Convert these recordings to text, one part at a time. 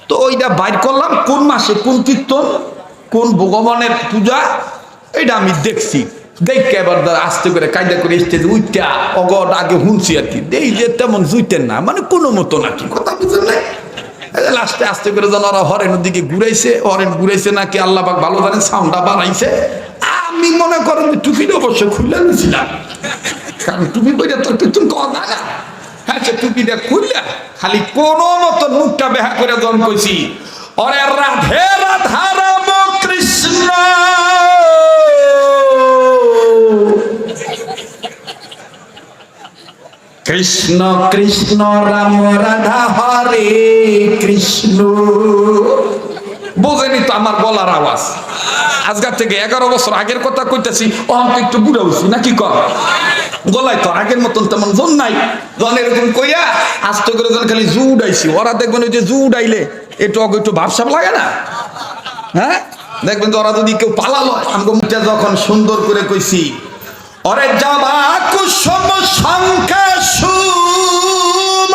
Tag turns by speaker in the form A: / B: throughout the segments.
A: তো ওইটা বাইর করলাম কোন মাসে কোন কীর্তন কোন ভগবানের পূজা এটা আমি দেখছি। দেখে এবার আস্তে করে কায়দা করে স্টেজে উইটা অগট আগে শুনছি আর কি, এই যে তেমন জুইতেন না, মানে কোনো মতো না কি কথা বুঝলেন না। লাস্টে আস্তে করে যেন ওরা হরেনের দিকে ঘুরাইছে, হরেন ঘুরাইছে নাকি আল্লাহ পাক ভালো জানেন, সাউন্ডটা বাড়াইছে। আমি মনে করেন যে টুপিটা অবশ্য খুললে নিয়েছিলাম, কারণ টুপি বইটা তোর কীর্তন করা যায় না। হ্যাঁ, সে টুপিটা খুললে খালি কোনো মতো মুখটা বেহা করে জন কইছি, অরে রাধে রাধা রাম কৃষ্ণ কৃষ্ণ কৃষ্ণ রাম রাধা হরে কৃষ্ণ। বোঝেনি তো আমার গলার আওয়াজ? আজকাল থেকে 11 বছর আগের কথা কইতেছি, অন্ত একটু বুড়া হচ্ছি নাকি কর গলায় তো আগের মতন তেমন জন নাই। জন এরকম কইয়া আস্তে করে জন খালি জু উড়াইছি। ওরা দেখবেন ওই যে জু উড়াইলে একটু একটু ভাবসাব লাগে না? হ্যাঁ, দেখবেন তো ওরা যদি কেউ পালালো, আমাকে মুখটা যখন সুন্দর করে কইছি, অরে যাবা কুসুম সংখ্যা সুম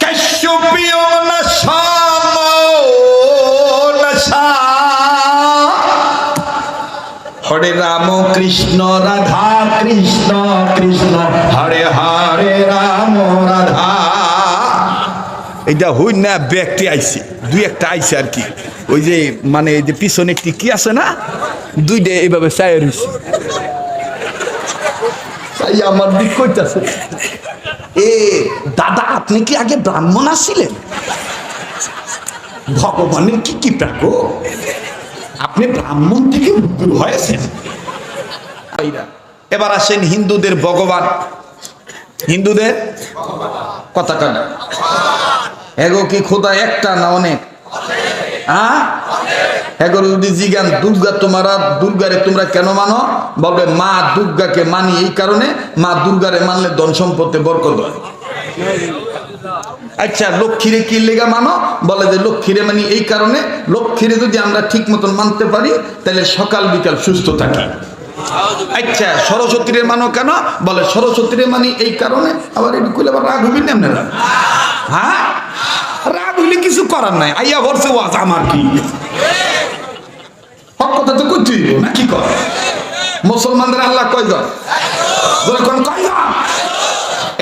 A: কাশ্যপীয় না সাম নশা হরে রাম কৃষ্ণ রাধা কৃষ্ণ কৃষ্ণ হরে হরে রাম রাধা। এইটা হই না ব্যক্তি আইছে, দুই একটা আইছে আর কি, ওই যে মানে এই যে পিছনে একটি কি আছে না, দুইটা এইভাবে চায় রয়েছে, তাই আমার দিক কইতাছে, এ দাদা আপনি কি আগে ব্রাহ্মণ আছিলেন? ভগবানের কি কি প্রাপ্য, আপনি ব্রাহ্মণ থেকে হয়েছেন। এবার আসেন হিন্দুদের ভগবান, হিন্দুদের কথা কানা এগো কি খোদা একটা না অনেক? এগুলো যদি জিজ্ঞান দুর্গা দুর্গারে তোমরা কেন মানো, বলবে মা দুর্গাকে মানি এই কারণে, মা দুর্গারে মানলে ধন সম্পত্তি বরকত হয়। আচ্ছা লক্ষ্মীরে কি লেগা মানো, বলে যে লক্ষ্মীরে মানি এই কারণে, লক্ষ্মীরে যদি আমরা ঠিক মতন মানতে পারি তাহলে সকাল বিকাল সুস্থ থাকি। আচ্ছা সরস্বতীরে মানো কেন, বলে সরস্বতীরে মানি এই কারণে। আবার এটি কইলে আবার রাগ হবি না আপনারা? হ্যাঁ, রাগ হইলে কিছু করার নাই, আইয়া ভরছে ওয়াজ আমার কি হক কথা তো করছি না কি কর। মুসলমানদের আল্লাহ কয়জন? কয়জন?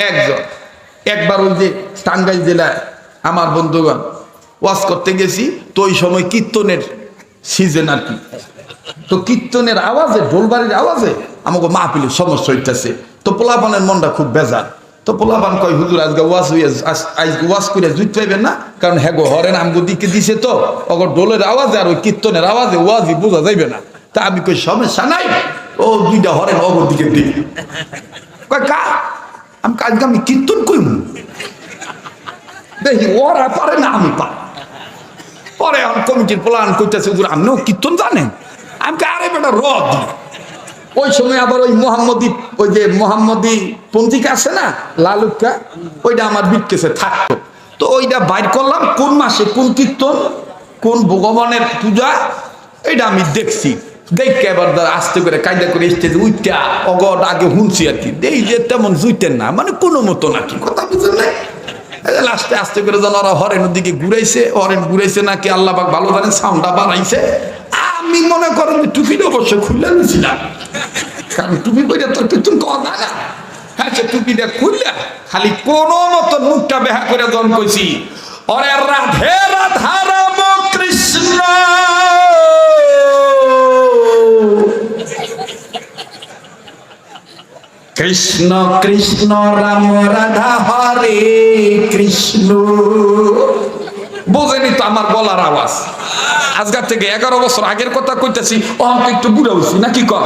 A: একজন। একবার ওই যে টাঙ্গাইল জেলায় আমার বন্ধুগণ ওয়াজ করতে গেছি, তো ওই সময় কীর্তনের সিজন আর কি, তো কীর্তনের আওয়াজে ঢোলবাড়ির আওয়াজে আমাকে মাহফিলের সমস্যা হইতেছে। তো পোলাপানের মনটা খুব বেজার। তো পোলাপান কয় হুজুর আজকে ওয়াজ হইয়া আজকে ওয়াজ করে জুত পাইবেন না, কারণ হ্যাঁ গো হরেন আমগো দিকে দিছে তো অগর ঢোলের আওয়াজে আর ওই কীর্তনের আওয়াজে ওয়াজই বোঝা যাইবে না। তা আমি কই সমস্যা নাই, ও দুইটা হরেন অগর দিকে দিই। কয় কা আমি আজকে আমি কীর্তন কইব, দেখি ওরা পারে না আমি পারি। পরে এখন কমিটির প্লান করতেছে হুজুর আপনিও কীর্তন জানেন? আমি আরে বেটা রদ। ওই সময় আবার ওই মোহাম্মদী, ওই যে মোহাম্মদী পঞ্জিকা আছে না লালুকা, ওইটা আমার বিটকেছে থাকতো। তো ওইটা বাইর করলাম কোন মাসে কোন কীর্তন কোন ভগবানের পূজা এটা আমি দেখছি। দেখে এবার আস্তে করে কায়দা করে স্টেজে উইটা অগট আগে শুনছি আর কি, এই যে তেমন জুইতেন না, মানে কোনো মতো না কি কথা বুঝলেন না। লাস্টে আস্তে করে যেন ওরা হরেনের দিকে ঘুরাইছে, হরেন ঘুরাইছে নাকি আল্লাহ পাক ভালো জানেন, সাউন্ডটা বাড়াইছে। আমি মনে করেন যে টুপিটা অবশ্য খুললে নিয়েছিলাম, কারণ টুপি বইটা তোর কীর্তন করা যায় না। হ্যাঁ, সে টুপিটা খুললে খালি কোনো মতো মুখটা বেহা করে জন কইছি, অরে রাধে রাধা রাম কৃষ্ণ কৃষ্ণ কৃষ্ণ রাম রাধা হরে কৃষ্ণ। বোঝেনি তো আমার গলার আওয়াজ? আজকাল থেকে 11 বছর আগের কথা কইতেছি, অন্ত একটু বুড়া হচ্ছি নাকি কর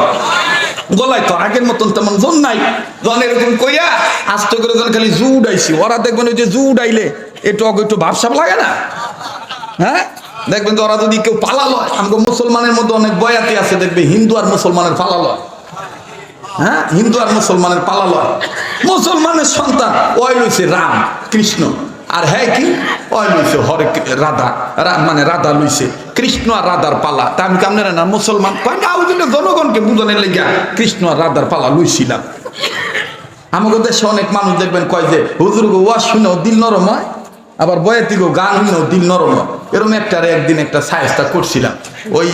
A: গলায় তো আগের মতন তেমন জন নাই। জন এরকম কইয়া আস্তে করে জন খালি জু উড়াইছি। ওরা দেখবেন ওই যে জু উড়াইলে একটু একটু ভাবসাব লাগে না? হ্যাঁ, দেখবেন তো ওরা যদি কেউ পালালো, আমাকে মুসলমানের মধ্যে অনেক বয়াতি আছে, দেখবে হিন্দু আর মুসলমানের পালালো। হ্যাঁ, হিন্দু আর মুসলমানের পালালো। মুসলমানের সন্তান ওই রয়েছে রাম কৃষ্ণ, আর হ্যাঁ কি ওই লইছে হরে রাধা, মানে রাধা লইছে কৃষ্ণ আর রাধার পালা। তা আমি কামনে না মুসলমান কয় না, ওই জন্য জনগণকে বুঝানোর লেগে কৃষ্ণ আর রাধার পালা লইছিলাম। আমাদের দেশে অনেক মানুষ দেখবেন কয় যে হুজুর গো ওয়াজ শুনেও দিল নরম হয়, আবার বয়াতিগো গান হইল দিল নরম হয়। এরকম একদিন একটা সায়েস্তা করছিলাম, ওই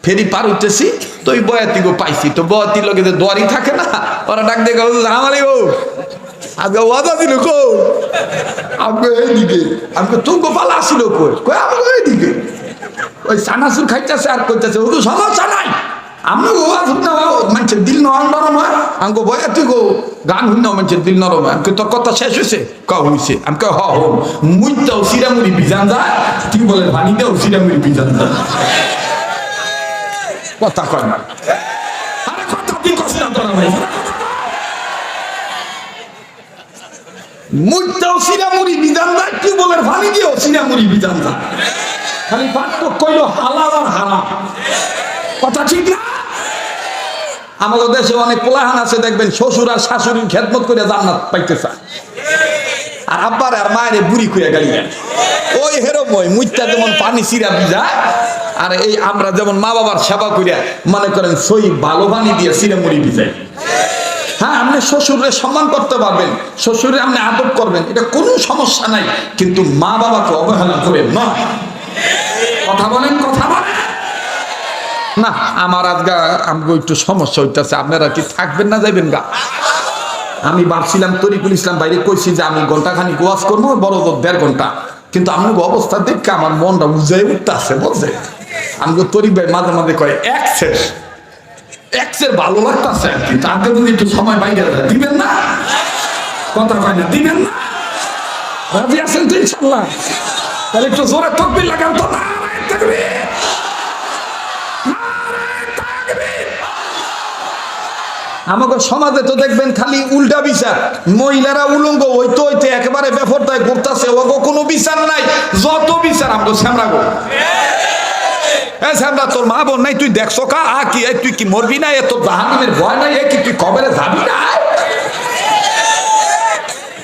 A: ফেরি পার উঠতেছি, তো ওই বয়াতিগো পাইছি, তো বয়াতির লোকে যে দোয়ারি থাকে না, ওরা ডাক দেখে আমারে গো আজকে ওয়াদা দিল কো আমাকে এইদিকে, আমাকে তুঙ্গ পালা আসিল কই কই আমাকে এইদিকে, ওই চানাচুর খাইতেছে আর কইতেছে ও তো সমস্যা নাই, আমি গো মানুষের দিল নরম হয়, আমি গো বয়া তুই গো গান হইন মানুষের দিল নরম হয়, আমি তোর কথা শেষ হয়েছে ক হয়েছে, আমি হ মুইটাও সিরামুড়ি বিজান যায়, তুই বলে পানিটাও সিরামুড়ি বিজান যায়, কথা কয় না, আরে কথা তুই কষ্ট না তোরা ভাই, মুইটাও সিরামুড়ি বিজান যায়, তুই বলে পানি দিও সিরামুড়ি বিজান যায়, খালি পার্থক্য কইল হালাল আর হারাম, কথা ঠিক না? আমাদের দেশে অনেক পোলাহান আছে দেখবেন শ্বশুর আর শাশুড়ির খেদমত করে জান্নাত পাইতে চায়, আর আব্বার আর মায়ের বুড়ি খুঁয়ে গাড়ি ওই হেরময় মুইটা যেমন পানি চিরা ভিজায়, আর এই আমরা যেমন মা বাবার সেবা করিয়া মনে করেন সই ভালো পানি দিয়ে চিরা মুড়ি ভিজাই। হ্যাঁ, আপনি শ্বশুরে সম্মান করতে পারবেন, শ্বশুরে আপনি আদব করবেন, এটা কোনো সমস্যা নাই, কিন্তু মা বাবাকে অবহেলা করেন না। কথা বলেন, কথা বলেন না। আমার আজকে আমাকে একটু সমস্যা হইতেছে, আপনারা কি থাকবেন না যাইবেন গা? আমি ভাবছিলাম তরিকুল ইসলাম বাইরে কইছি যে আমি ঘন্টাখানি ওয়াজ করবো, বড় 1.5 ঘন্টা, কিন্তু আপনার অবস্থা দেখে আমার মনটা উজাই উঠতে আছে, বলছে আমাকে তরিক ভাই মাঝে মাঝে কয় এক্সের ভালো লাগতেছে, কিন্তু আপনি যদি একটু সময় বাইরে দিবেন না, কথা কয় না, দিবেন না, রাজি আছেন তো ইনশাল্লাহ? তাহলে একটু জোরে তকবির লাগান তো, না আমাকে সমাজে তো দেখবেন খালি উল্টা বিচার, মহিলারা উলঙ্গ হইতে হইতে একেবারে বেফরদায় ঘুরতেছে, ওগো কোনো বিচার নাই, যত বিচার আমাকে শ্যামরা গো, শ্যামরা তোর মা বোন নাই, তুই দেখছো কা কি তুই কি মরবি না, এত জাহান্নামের ভয় নাই, কি তুই কবরে যাবি না?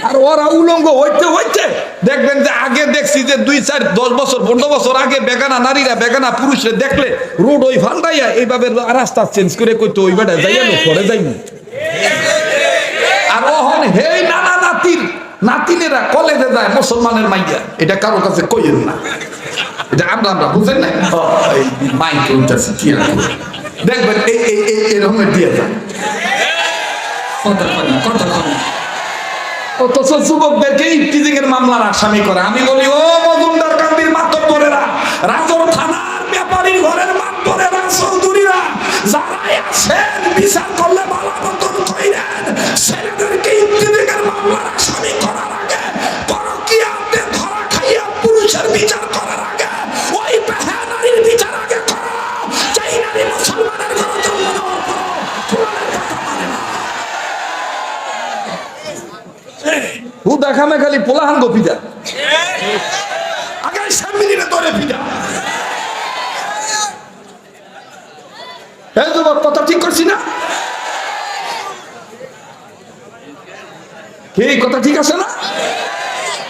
A: আর ওরা উলঙ্গ হইতে হইতে দেখবেন যে আগে দেখছি যে 2, 4, 10 বছর 15 বছর আগে বেগানা নারীরা বেগানা পুরুষরা দেখলে রোড ওই ফালদাইয়া এইভাবে রাস্তা চেঞ্জ করে কইতো ওই বেটা যাইয়া পরে যাইনি, আর ওহন হেই নানা নাতিনেরা কলেজে যায় মুসলমানের মাইয়া, এটা কারো কাছে কইেন না, এটা আমরা বুঝেন না, মাইক উঠতেছে কি দেখবেন এরকম দিয়ে যায়, কথা অথচ যুবকদেরকে ইফতিজিং এর মামলার আসামি করে। আমি বলি ও মজুমদার কান্দির মাতব্বরেরা, রাজর থানার ব্যাপারীর ঘরের মাতব্বরেরা, চৌধুরীরা, যারাই আছেন বিচার করলে ভালো মতন কইরেন, ছেলেদেরকে ইফতিজিং এর মামলার আসামি করার আগে, পরকীয়াতে ধরা খাইয়া পুরুষের বিচার করার আগে, ওই বেহা নারীর বিচার আগে করো, যেই নারী মুসলমানের ঘরে জন্ম নেওয়ার পর হুদা খামে খালি পোলাহান গো পিজা, আগে সামনে ধরে পিজা, এই যুবক কথা ঠিক করছি না? এই কথা ঠিক আছে না?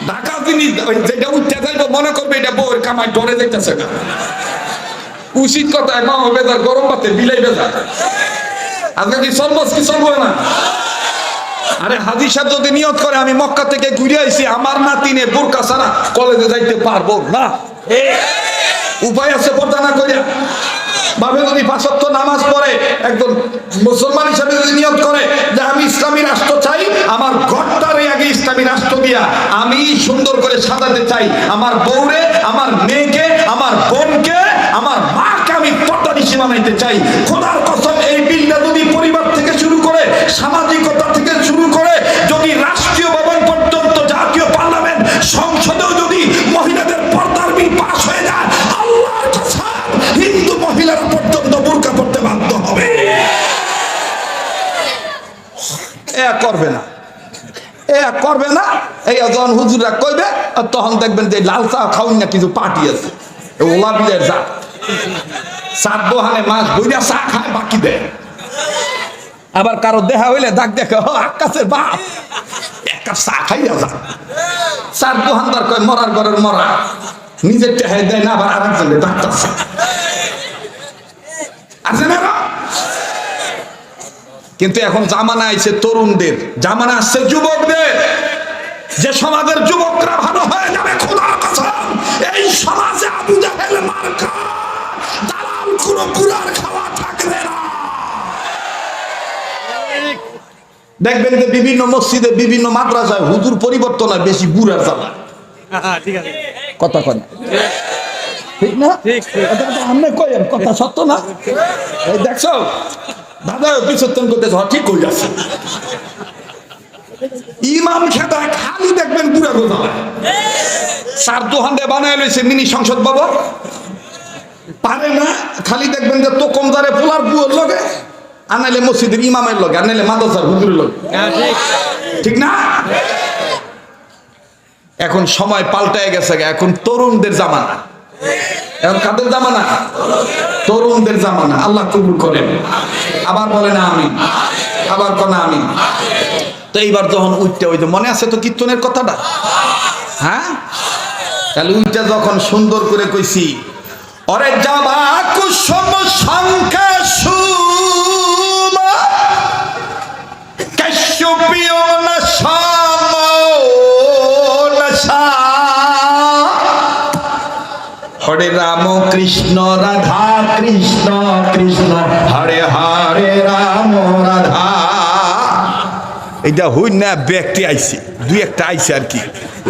A: ঢাকা জিনিস যেটা উঠতে যাইব মনে করবে এটা বউয়ের কামাই ডরে যাইতেছে না, উচিত কথায় মা বেজার গরম ভাতে বিলাই বেজার, আজকে কি চলবো কি চলবো না? আরে হাজী সাহেব যদি নিয়ত করে আমি মক্কা থেকে ঘুরে আইছি, আমার নাতিনে বোরকা ছাড়া কলেজে যাইতে পারবো না, উপায় আছে পর্দা না করিয়া, ভাবে যদি 5 ওয়াক্ত নামাজ পড়ে একজন মুসলমান হিসাবে যদি নিয়ত করে যে আমি ইসলামী রাষ্ট্র চাই, আমার ঘরটারে আগে ইসলামী রাষ্ট্র দিয়া আমি সুন্দর করে সাজাতে চাই, আমার বউরে, আমার মেয়েকে, আমার বোনকে, আমার মাকে আমি পর্দার সীমা বানাইতে চাই, খোদার কসম এই বিলটা যদি পরিবার থেকে শুরু করে, সামাজিকতা থেকে শুরু করে, যদি রাষ্ট্রীয় ভবন পর্যন্ত, জাতীয় পার্লামেন্ট সংসদেও যদি মহিলাদের পর্দার বিল পাস হয়ে যায়, আল্লাহর কসম হিন্দু মহিলারা পর্যন্ত বোরকা পড়তে বাধ্য হবে। করবে না এই যখন হুজুররা কইবে, তখন দেখবেন যে লাল চা খাউন না কিছু পার্টি আছে, ওলা বিলের যা চার দোহানে মাছ বইরা চা খায় বাকি দেয়, আবার কারো দেখা হইলে ডাক দেখে আকাশের বাপ এক কাপ চা খাইয়া যা, চার দোহানদার কয় মরার ঘরের মরা, নিজের টেহাই দেয় না, আবার আরেকজনের ডাক্তার আছে না। কিন্তু এখন জামানা আইছে তরুণদের, জামানা আসছে যুবকদের, যে সমাজের যুবকরা ভালো হয়ে যাবে খোদার কসম, এই সমাজে আবু জাহেল মার্কা দালাল কোনো কুরার খাওয়া থাকবে না। দেখবেন যে বিভিন্ন মসজিদে বিভিন্ন মাদ্রাসায় হুজুর পরিবর্তন হয় বেশি বুড়ার জ্বালা।
B: ঠিক আছে,
A: কথা কয় না, ঠিক না? আমি কইেন কথা সত্য না? এই দেখছো দাদা পিছন করতে ঠিক হয়ে যাচ্ছে। ইমাম খেদা খালি দেখবেন বুড়া গোজা সার দোহান বানায় লইছে মিনি সংসদ ভবন, পারে না। খালি দেখবেন যে তো কমদারে পোলার বুয়ের লগে, আনাইলে মসজিদের ইমামের লগে, আনাইলে মাদ্রাসার হুজুরের লগে, ঠিক না? এখন সময় পাল্টায় গেছে, এখন তরুণদের জামানা। এখন কাদের জামানা? তরুণদের জামানা। আল্লাহ কবুল করেন। আবার বলেন আমিন, আবার কোন আমিন। তো এইবার যখন উঠতে, ওই যে মনে আছে তো কীর্তনের কথাটা, হ্যাঁ? তাহলে উঠতে যখন সুন্দর করে কইছি, অরে যাবা কুসুম সংখ্যা সুমা কাশ্যপিও না সামনসা, হরে রাম কৃষ্ণ রাধা কৃষ্ণ কৃষ্ণ হরে হরে রাম রাধা। এইটা হই না, ব্যক্তি আইছে, দুই একটা আইছে আর কি।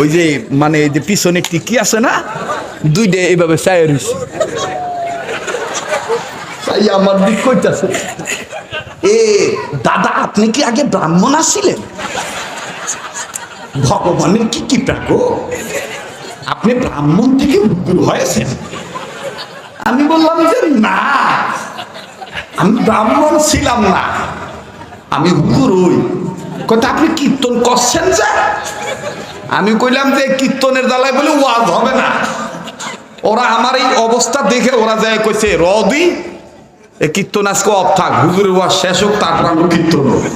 A: ওই যে মানে এই যে পিছনে একটি কি আছে না, দুইটা এইভাবে চাই রয়েছে, আমার দিক কইতাছে, এ দাদা আপনি কি আগে ব্রাহ্মণ আসছিলেন? ভগবানের কি কি প্রাকো, আপনি ব্রাহ্মণ থেকে হুজুর হয়েছেন? আমি বললাম যে না, আমি ব্রাহ্মণ ছিলাম না, আমি হুজুর হই। কথা আপনি কীর্তন করছেন যে? আমি কইলাম যে কীর্তনের জ্বালায় বলে ওয়াজ হবে না। ওরা আমার এই অবস্থা দেখে ওরা যায় কইছে রদি এ কীর্তন আজকে অফ থাক, হুজুরের ওয়াজ শেষ হোক, তারপর আমরা কীর্তন হবে।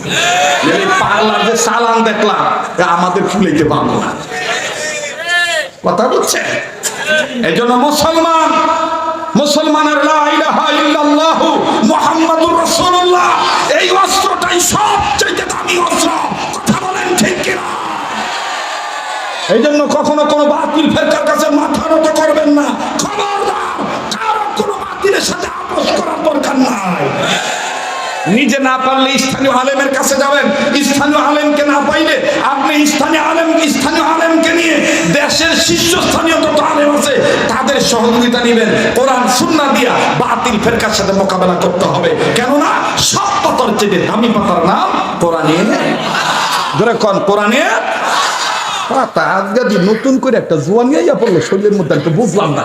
A: পাগলার যে চালান দেখলাম আমাদের ফুলাইতে পারবো না, কথা বুঝছেন? এই জন্য মুসলমানের লা ইলাহা ইল্লাল্লাহু মুহাম্মাদুর রাসূলুল্লাহ এই অস্ত্রটাই সবচেয়ে দামি অস্ত্র। কথা বলেন ঠিক কিনা? এই জন্য কখনো কোনো বাতিল ফেরকার কাছে মাথা নত করবেন না। খবরদার, কারো কোনো বাতিলের সাথে আপোষ করার দরকার নাই। নিজে না পারলে স্থানীয় আলেমের কাছে যাবেন, স্থানীয় আলেমকে না পাইলে আপনি স্থানীয় আলেমকে নিয়ে দেশের শীর্ষস্থানীয় যত আলেম আছে তাদের সহযোগিতা নেবেন। কোরআন সুন্নাহ দিয়া বাতিল ফেরকার সাথে মোকাবেলা করতে হবে। কেননা সব পাতার চেয়ে দামি পাতার নাম কোরআনে। ধরে কোন কোরআনে পাতা আজকে নতুন করে একটা জোয়ান ইয়া পড়লো শরীরের মধ্যে, একটু বুঝলাম না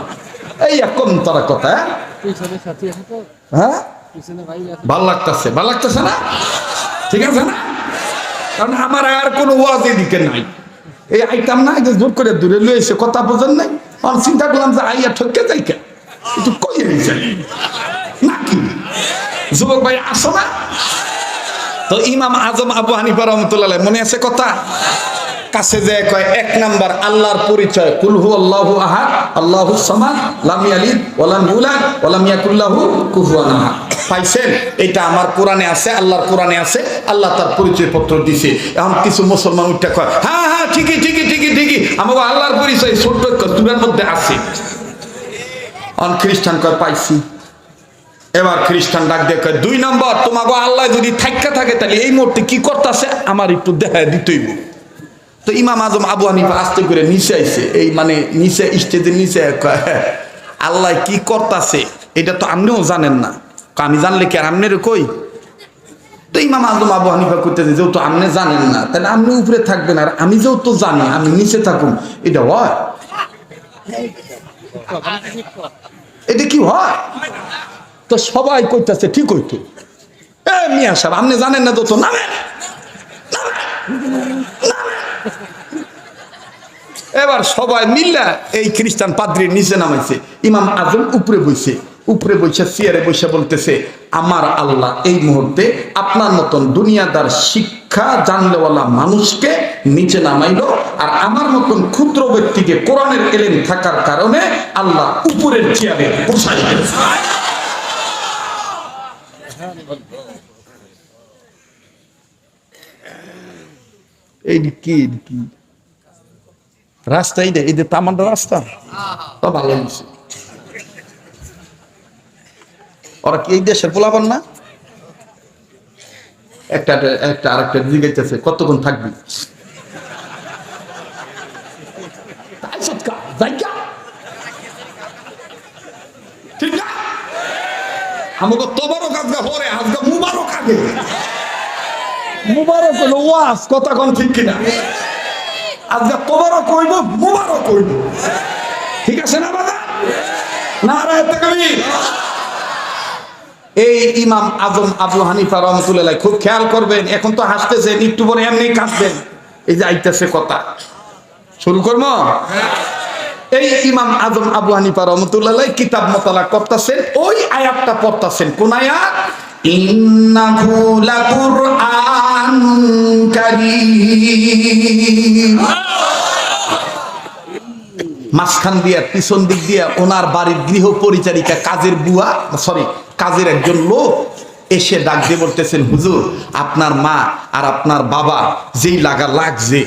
A: এই কম তারা কথা। হ্যাঁ ভাল লাগতেছে না? ঠিক আছে না? কারণ আমার আর কোনো ওয়াজ এদিকে নাই, এই আইতাম না, যে জোর করে দূরে লয়ে এসে কথা বোঝেন নাই। আমি চিন্তা করলাম যে আইয়া ঠকে যাই কেন, একটু কইয়ে যাই নাকি যুবক ভাই আসো না? তো ইমাম আজম আবু হানিফা রহমতুল্লাহ মনে আছে কথা, কাছে যে কয় এক নাম্বার আল্লাহর পরিচয়, কুল হু আল্লাহু আহাদ আল্লাহুস সামাদ লাম ইয়ালিদ ওয়া লাম ইউলাদ ওয়া লাম ইয়াকুল লাহু কুফুয়ান আহাদ। পাইছেন? এটা আমার কোরআনে আছে, আল্লাহর কোরআনে আছে, আল্লাহ তার পরিচয় পত্র দিছে। এখন কিছু মুসলমান উঠে কয় হ্যাঁ ঠিকই আমাকে আল্লাহর পরিচয় ছোট্ট দূরের মধ্যে আছে। অন খ্রিস্টান কয় পাইছি। এবার খ্রিস্টান ডাক দিয়ে কয় দুই নম্বর, তোমাকে আল্লাহ যদি থাইকা থাকে তাহলে এই মুহূর্তে কি করতেছে আমার একটু দেখা দিতেই। তো ইমাম আজম আবু হানিফা আস্তে করে নিচে আইছে, এই মানে নিচে স্টেজের নিচে আল্লাহ কি করতেছে এটা তো আপনিও জানেন না। আমি জানলে কি আর আমনের কই? তো ইমাম আজম আবু হানিফা করতেছে যেহেতু আপনি জানেন না তাহলে আপনি উপরে থাকবেন, আর আমি যেহেতু জানি আমি নিচে থাকুন, এটা হয়? এটা কি হয়? তো সবাই কইতাছে ঠিক হইতো। মিয়া সাহেব আপনি জানেন না তো নামেন। এবার সবাই মিল্লা এই খ্রিস্টান পাদ্রীর নিচে নামাইছে, ইমাম আজম উপরে বইছে চেয়ারে বসে বলতেছে আমার আল্লাহ এই মুহূর্তে আপনার মতন দুনিয়াদার শিক্ষা জানলেওয়ালা মানুষকে নিচে নামাইলো, আর আমার মতন ক্ষুদ্র ব্যক্তিকে কোরআনের এলেম থাকার কারণে আল্লাহ উপরের চেয়ারে বসাই দিয়েছে। এই কি রাস্তা এই যে তামান্ডা রাস্তা তো ভালো হয়েছে। ওরা কি এই দেশের পোলাপান না? একটা একটা আরেকটা জিজ্ঞাসা কতক্ষণ থাকবি? ঠিক না? আমাকে তোবারক আজকে হরে আজকে মুবারক আগে মুবারক হইলো ওয়াজ কথা কোন ঠিক কিনা? আজকে তোবারক হইব মুবারক হইব, ঠিক আছে না বাবা? নারায়ে তাকবীর। এই ইমাম আজম আবু হানিফা রহমাতুল্লাহ খুব খেয়াল করবেন, এখন তো হাসতেছেন, একটু পরে এমনি কাঁদবেন। এই যে আইতাছে কথা শুরু করব। এই ইমাম আজম আবু হানিফা রহমাতুল্লাহ কিতাব মোতালা করতেছেন, ওই আয়াতটা পড়তেছেন। কোন আয়াত? ইন্নাহু লাকুরআনুন কারীম। মাঝখান দিয়া পিছন দিক দিয়া ওনার বাড়ির গৃহ পরিচারিকা কাজের বুয়া কাজের একজন লোক এসে ডাক দিয়ে বলতেছেন, হুজুর আপনার মা আর আপনার বাবা যেই লাগছে,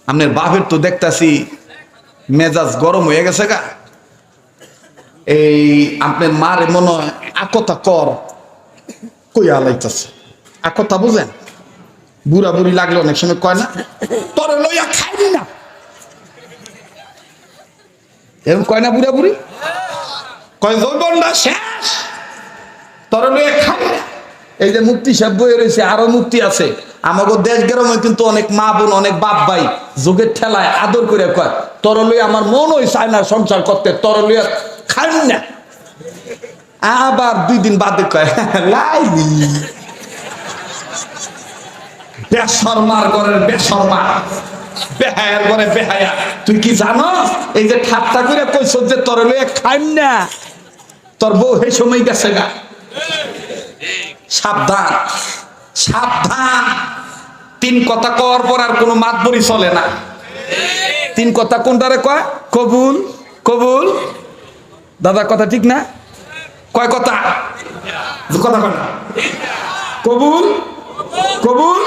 A: আপনার বাপের তো দেখতাছি মেজাজ গরম হয়ে গেছে গা, এই আপনার মার মনে হয় আকতা কর কইয়া লাইতাছে। আকতা বুঝেন? বুড়া বুড়ি লাগলে অনেক সময় কয় না, তোরে লইয়া খাইনি না, এরকম কয় না বুড়া বুড়ি? কয় যৌবনটা শেষ, তোরে লইয়া খাই না। এই যে মুক্তি সাহেব বইয়ে রয়েছে, আরো মুক্তি আছে। আমাদের দেশ গ্রামে কিন্তু অনেক মা বোন অনেক বাপ ভাই যোগের ঠেলায় আদর করে কয়, তোর লইয়া আমার মন ওই চায় না সংসার করতে, তোর লইয়া খাই না। আবার 2 দিন বাদে কয় লাইলি বেশরমার ঘরের বেশরমা, বেহায়ার ঘরে বেহায়া। তুই কি জানো এই যে ঠাট্টা করে কইছ যে তোর লইয়া খাই না, তোর বউ সেই সময় গেছে গা। সাবধান সাবধান, 3 কথা কওয়ার পর আর কোনো মাতবরি চলে না। 3 কথা কোনটারে কয়? কবুল কবুল। দাদা কথা ঠিক না? কয় কথা? কথা কয় না? কবুল কবুল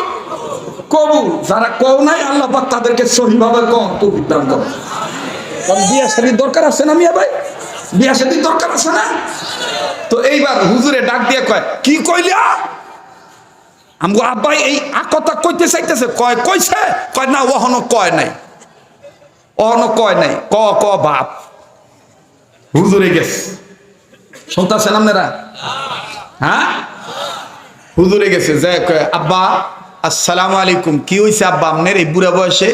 A: কবুল। যারা কও নাই আল্লাহ পাক তাদেরকে সহিভাবে কও তৌফিক দান করো। কারণ বিয়া শাদীর দরকার আছে না মিয়া ভাই? বিয়া শাদীর দরকার আছে না? তো এইবার হুজুরে ডাক দিয়ে কয়, কি কইলা? আমগো আব্বাই এই কথা কইতে চাইতেছে। কয় কইছে? কয় না ওহনো কয় নাই, ওহনো কয় নাই। ক বাপ হুজুরে গেছে, শুনতাছেন আপনারা? হ্যাঁ হুজুরে গেছে যে কয়, আব্বা আসসালামু আলাইকুম। কি হইছে আব্বা আপনার এই বুড়া বয়সে?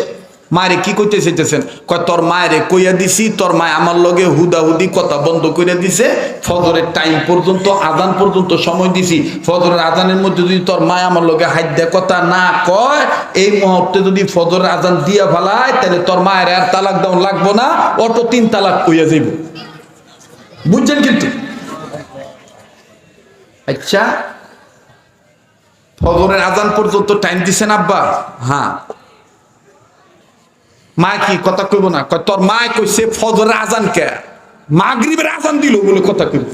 A: মায়েরে কি কইতে চাইতেছেন? কয় তোর মায়েরে কইয়া দিছি, তোর মায় আমার লগে হুদাহুদি কথা বন্ধ করে দিছে। ফজরের টাইম পর্যন্ত আজান পর্যন্ত সময় দিছি, ফজরের আজানের মধ্যে যদি তোর মায় আমার লগে হাইদ্যা কথা না কয়, এই মুহূর্তে যদি ফজরের আজান দিয়া ফেলায়, তাহলে তোর মায়ের আর তালাক দাও লাগবো না, অটো 3 তালাক কইয়া যাইব। বুঝছেন? কিন্তু আচ্ছা ফজরের আজান পর্যন্ত টাইম দিছেন আব্বা? হ্যাঁ। মা কি কথা কইব না? কয় তোর মা কইছে ফজরের আজান কে, মাগরিবের আজান দিল বলে কথা কইব।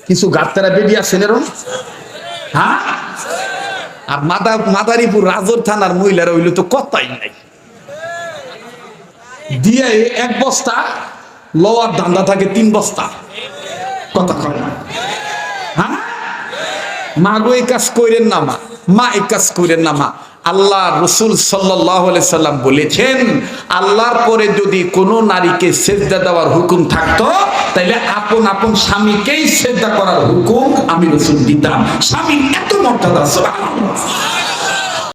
A: কিছু গাত্তারা বেরিয়ে আছেন এরকম। হ্যাঁ। আর মাদারীপুর রাজর থানার মহিলারা হইলে তো কথাই নাই, দিয়ে 1 বস্তা লোয়ার ধান্দা থাকে 3 বস্তা কথা কয় না। হ্যাঁ। মা গো এই কাজ কইরেন না, মা এই কাজ কইরেন না। মা আল্লাহ রসুল সাল্লাল্লাহু আলাইহি সাল্লাম বলেছেন, আল্লাহর পরে যদি কোনো নারীকে সেজদা দেওয়ার হুকুম থাকতো, তাহলে আপন আপন স্বামীকেই সেজদা করার হুকুম আমি রসুল দিতাম। স্বামীর এত মর্যাদা, সুবহানাল্লাহ।